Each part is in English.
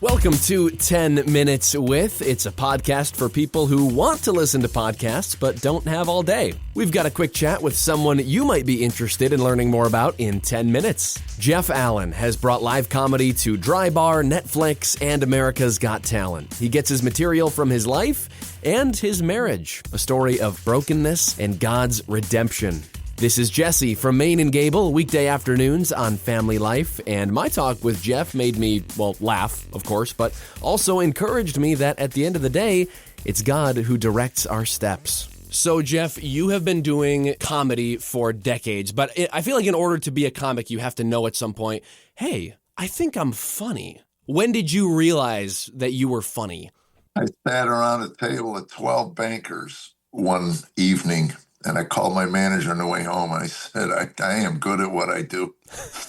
Welcome to 10 Minutes With. It's a podcast for people who want to listen to podcasts but don't have all day. We've got a quick chat with someone you might be interested in learning more about in 10 minutes. Jeff Allen has brought live comedy to Dry Bar, Netflix, and America's Got Talent. He gets his material from his life and his marriage, a story of brokenness and God's redemption. This is Jesse from Main and Gable, weekday afternoons on Family Life, and my talk with Jeff made me, laugh, of course, but also encouraged me that at the end of the day, it's God who directs our steps. So, Jeff, you have been doing comedy for decades, but I feel like in order to be a comic, you have to know at some point, hey, I think I'm funny. When did you realize that you were funny? I sat around a table at 12 bankers one evening, and I called my manager on the way home. I said, I am good at what I do.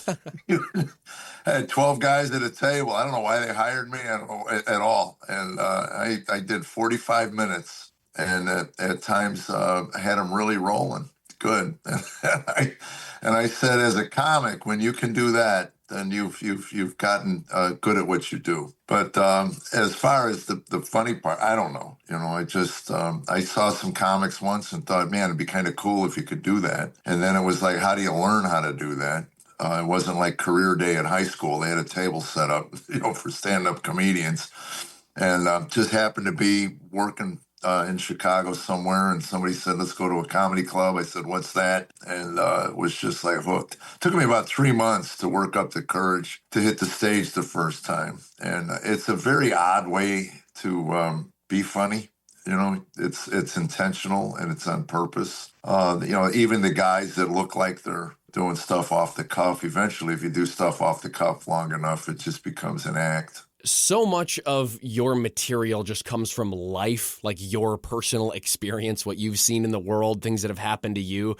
I had 12 guys at a table. I don't know why they hired me at all. And I did 45 minutes. And at times I had them really rolling. Good. And I said, as a comic, when you can do that, then you've gotten good at what you do. But as far as the funny part, I don't know. I just I saw some comics once and thought, man, it'd be kind of cool if you could do that. And then it was like, how do you learn how to do that? It wasn't like career day at high school. They had a table set up, for stand-up comedians, and just happened to be working in Chicago somewhere, and somebody said, let's go to a comedy club. I said, what's that? And it was just like hooked. Took me about 3 months to work up the courage to hit the stage the first time. And it's a very odd way to be funny. It's intentional and it's on purpose. Even the guys that look like they're doing stuff off the cuff, eventually, if you do stuff off the cuff long enough, it just becomes an act. So much of your material just comes from life, like your personal experience, what you've seen in the world, things that have happened to you.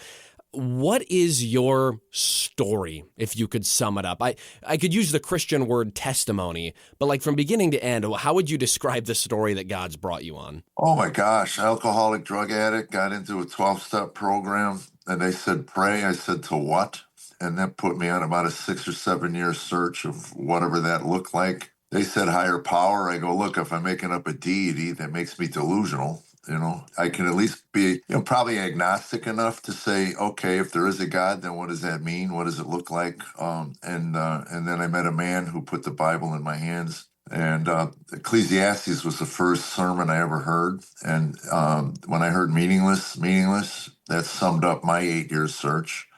What is your story, if you could sum it up? I could use the Christian word testimony, but like from beginning to end, how would you describe the story that God's brought you on? Oh my gosh, alcoholic drug addict, got into a 12-step program, and they said, pray. I said, to what? And that put me on about a 6 or 7 year search of whatever that looked like. They said higher power. I go, look, if I'm making up a deity that makes me delusional, I can at least be, probably agnostic enough to say, okay, if there is a God, then what does that mean? What does it look like? And then I met a man who put the Bible in my hands. And Ecclesiastes was the first sermon I ever heard. And when I heard meaningless, that summed up my 8 year search.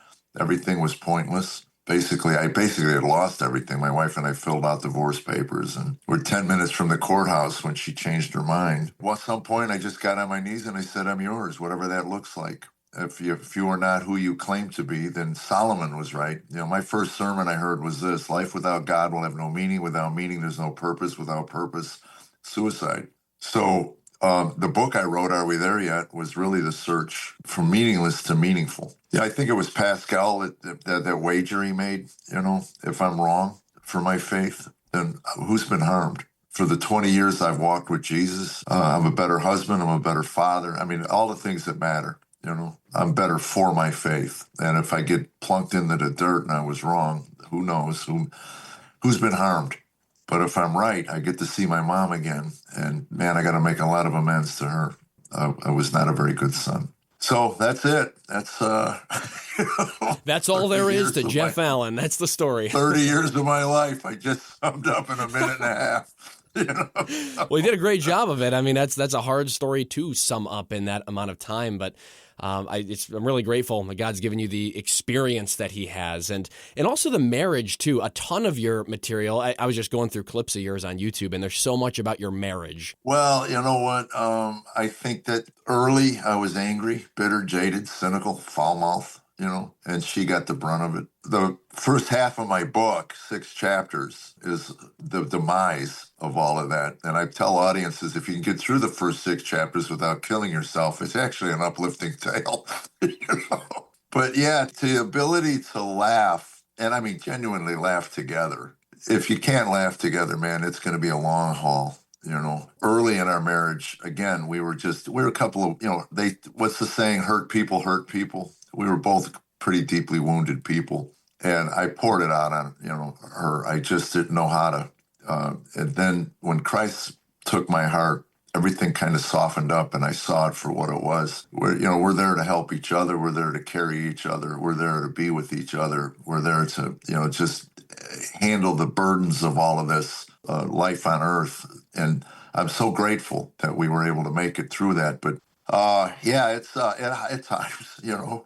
Everything was pointless. I had lost everything. My wife and I filled out divorce papers, and we're 10 minutes from the courthouse when she changed her mind. Well, at some point, I just got on my knees and I said, I'm yours, whatever that looks like. If you are not who you claim to be, then Solomon was right. My first sermon I heard was this: life without God will have no meaning. Without meaning, there's no purpose. Without purpose, suicide. So the book I wrote, Are We There Yet?, was really the search from meaningless to meaningful. Yeah, I think it was Pascal that wager he made, if I'm wrong for my faith, then who's been harmed? For the 20 years I've walked with Jesus, I'm a better husband, I'm a better father. I mean, all the things that matter, I'm better for my faith. And if I get plunked into the dirt and I was wrong, who knows who's been harmed? But if I'm right, I get to see my mom again. And man, I got to make a lot of amends to her. I was not a very good son. So that's it. That's that's all there is to Jeff Allen. That's the story. 30 years of my life. I just summed up in a minute and a half. Well, you did a great job of it. I mean, that's a hard story to sum up in that amount of time, but I'm really grateful that God's given you the experience that He has, and also the marriage too. A ton of your material. I was just going through clips of yours on YouTube, and there's so much about your marriage. Well, you know what? I think that early I was angry, bitter, jaded, cynical, foul-mouthed. And she got the brunt of it. The first half of my book, 6 chapters, is the demise of all of that. And I tell audiences, if you can get through the first 6 chapters without killing yourself, it's actually an uplifting tale. But yeah, the ability to laugh, and I mean genuinely laugh together. If you can't laugh together, man, it's going to be a long haul. Early in our marriage, again, we were a couple of, what's the saying? Hurt people hurt people. We were both pretty deeply wounded people. And I poured it out on, her. I just didn't know how to And then when Christ took my heart, everything kind of softened up, and I saw it for what it was. We're there to help each other. We're there to carry each other. We're there to be with each other. We're there to, just handle the burdens of all of this life on earth. And I'm so grateful that we were able to make it through that. But yeah, at times,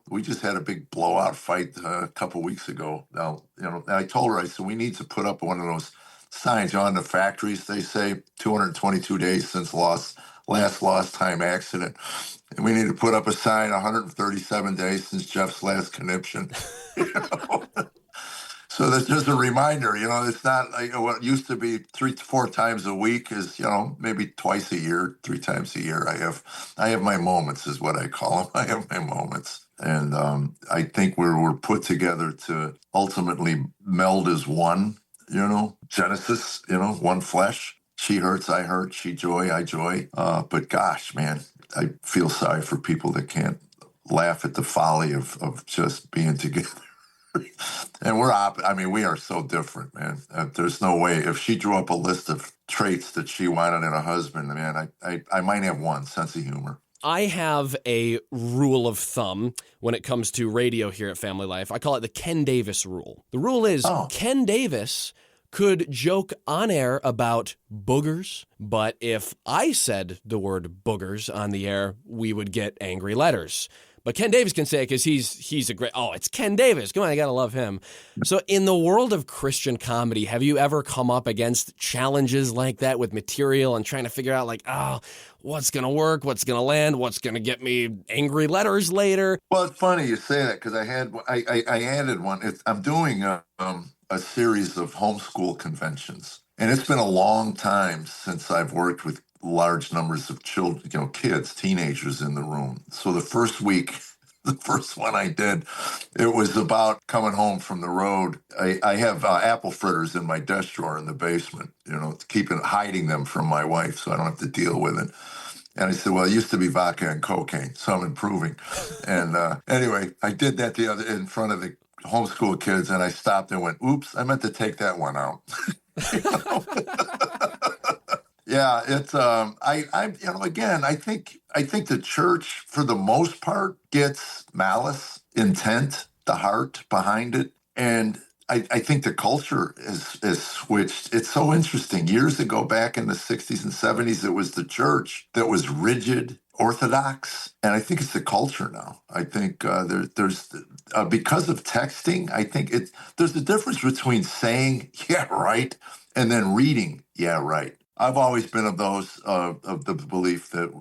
we just had a big blowout fight a couple weeks ago. Now, and I told her, I said, we need to put up one of those signs on the factories. They say 222 days since last lost time accident. And we need to put up a sign 137 days since Jeff's last conniption. So that's just a reminder, it's not like what used to be 3 to 4 times a week is, maybe twice a year, 3 times a year. I have my moments is what I call them. I have my moments. And I think we're put together to ultimately meld as one, Genesis, one flesh. She hurts, I hurt. She joy, I joy. But gosh, man, I feel sorry for people that can't laugh at the folly of just being together. And we are so different, man. There's no way. If she drew up a list of traits that she wanted in a husband, man, I might have one, sense of humor. I have a rule of thumb when it comes to radio here at Family Life. I call it the Ken Davis rule. The rule is Ken Davis could joke on air about boogers, but if I said the word boogers on the air, we would get angry letters. But Ken Davis can say it because he's a great, it's Ken Davis. Come on, I got to love him. So in the world of Christian comedy, have you ever come up against challenges like that with material and trying to figure out what's going to work, what's going to land, what's going to get me angry letters later? Well, it's funny you say that because I added one. I'm doing a series of homeschool conventions. And it's been a long time since I've worked with large numbers of children, kids, teenagers in the room. So the first week, the first one I did, it was about coming home from the road. I have apple fritters in my desk drawer in the basement, hiding them from my wife so I don't have to deal with it. And I said, well, it used to be vodka and cocaine, so I'm improving. And anyway, I did that in front of the homeschool kids, and I stopped and went, oops, I meant to take that one out. Yeah, it's again, I think the church for the most part gets malice, intent, the heart behind it, and I think the culture is switched. It's so interesting. Years ago, back in the 60s and 70s, it was the church that was rigid, orthodox, and I think it's the culture now. I think there's because of texting. I think there's a difference between saying "yeah, right" and then reading "yeah, right." I've always been of those of the belief that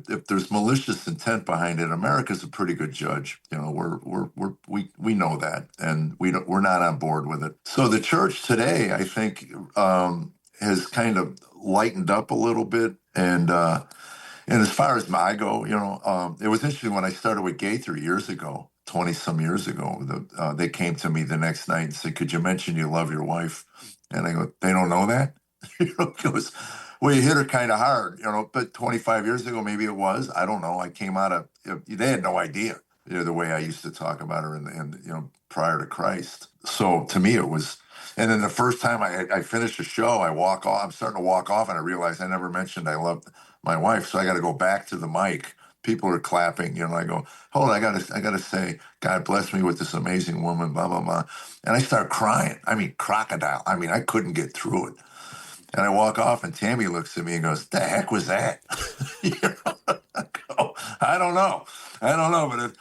if there's malicious intent behind it, America's a pretty good judge. We know that, and we're not on board with it. So the church today, I think, has kind of lightened up a little bit, and as far as I go, it was interesting when I started with Gaither years ago. 20-some years ago, they came to me the next night and said, "Could you mention you love your wife?" And I go, "They don't know that." Goes, well, you hit her kind of hard, but 25 years ago, maybe it was. I don't know. I came out of, they had no idea, the way I used to talk about her and prior to Christ. So to me, it was, and then the first time I finished the show, I'm starting to walk off, and I realized I never mentioned I loved my wife. So I got to go back to the mic. People are clapping, I go, hold on, I gotta say, God bless me with this amazing woman, blah, blah, blah. And I start crying. I mean, crocodile. I mean, I couldn't get through it. And I walk off, and Tammy looks at me and goes, "The heck was that?" I go, I don't know, but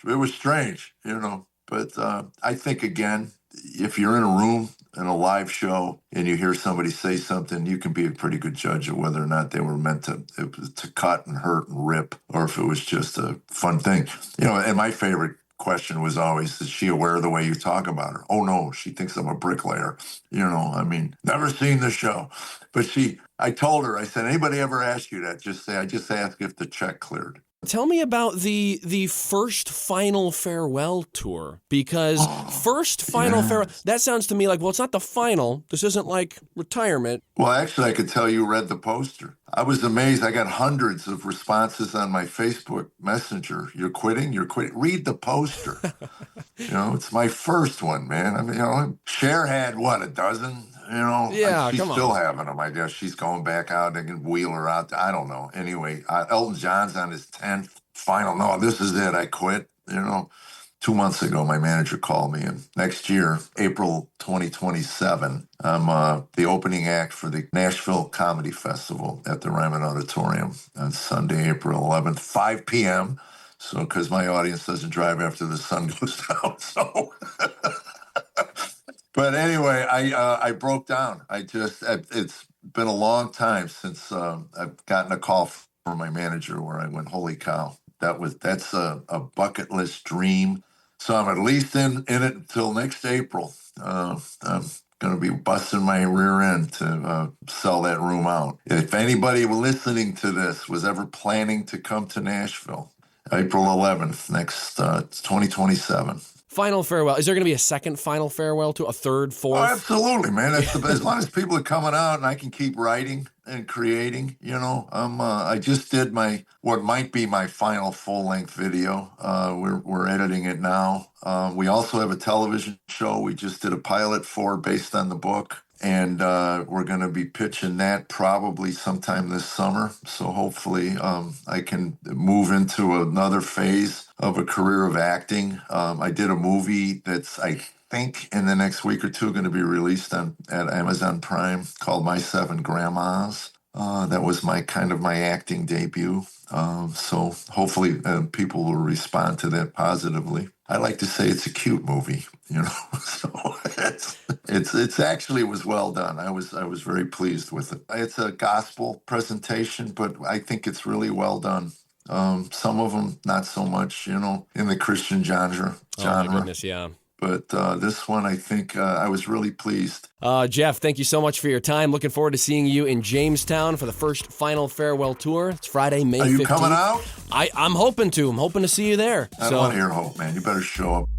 it was strange, But I think, again, if you're in a room in a live show and you hear somebody say something, you can be a pretty good judge of whether or not they were meant to cut and hurt and rip, or if it was just a fun thing. And my favorite question was always, is she aware of the way you talk about her? Oh, no, she thinks I'm a bricklayer. Never seen the show. But I told her, I said, anybody ever ask you that, just say, I just asked if the check cleared. Tell me about the first Final Farewell tour, because first Final Farewell, that sounds to me like, well, it's not the final. This isn't like retirement. Well, actually, I could tell you read the poster. I was amazed. I got hundreds of responses on my Facebook Messenger. You're quitting? You're quitting? Read the poster. It's my first one, man. I mean, Cher had, what, a dozen? Yeah, She's come still on. having them. I guess she's going back out. They can wheel her out. I don't know. Anyway, Elton John's on his 10th final. No, this is it. I quit. 2 months ago, my manager called me, and next year, April 2027, I'm the opening act for the Nashville Comedy Festival at the Ryman Auditorium on Sunday, April 11th, 5 p.m. So, because my audience doesn't drive after the sun goes down, so. But anyway, I broke down. It's been a long time since I've gotten a call from my manager where I went, holy cow, that's a bucket list dream. So I'm at least in it until next April. I'm going to be busting my rear end to sell that room out. If anybody listening to this was ever planning to come to Nashville, April 11th, next 2027. Final farewell. Is there going to be a second final farewell to a third, fourth? Oh, absolutely, man. That's the best. As long as people are coming out and I can keep writing and creating, I just did what might be my final full-length video. We're editing it now. We also have a television show we just did a pilot for based on the book. And we're going to be pitching that probably sometime this summer. So hopefully I can move into another phase of a career of acting. I did a movie that's, I think, in the next week or two going to be released at Amazon Prime called My Seven Grandmas. That was my acting debut. So hopefully people will respond to that positively. I like to say it's a cute movie, so it's actually was well done. I was very pleased with it. It's a gospel presentation, but I think it's really well done. Some of them not so much, in the Christian genre. Oh my goodness, yeah. But this one, I think I was really pleased. Jeff, thank you so much for your time. Looking forward to seeing you in Jamestown for the first final farewell tour. It's Friday, May 15th. Are you coming out? I'm hoping to. I'm hoping to see you there. I don't want to hear hope, man. You better show up.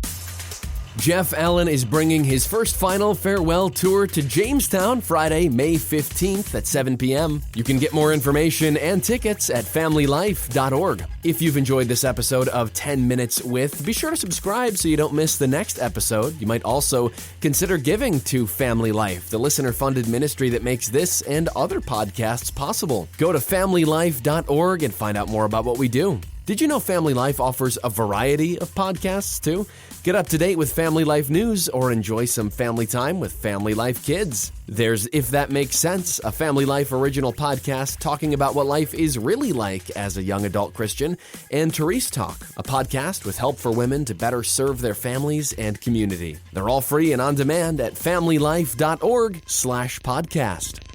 Jeff Allen is bringing his first final farewell tour to Jamestown Friday, May 15th at 7 p.m. You can get more information and tickets at familylife.org. If you've enjoyed this episode of 10 Minutes With, be sure to subscribe so you don't miss the next episode. You might also consider giving to Family Life, the listener-funded ministry that makes this and other podcasts possible. Go to familylife.org and find out more about what we do. Did you know Family Life offers a variety of podcasts, too? Get up to date with Family Life news or enjoy some family time with Family Life Kids. There's If That Makes Sense, a Family Life original podcast talking about what life is really like as a young adult Christian, and Therese Talk, a podcast with help for women to better serve their families and community. They're all free and on demand at familylife.org/podcast.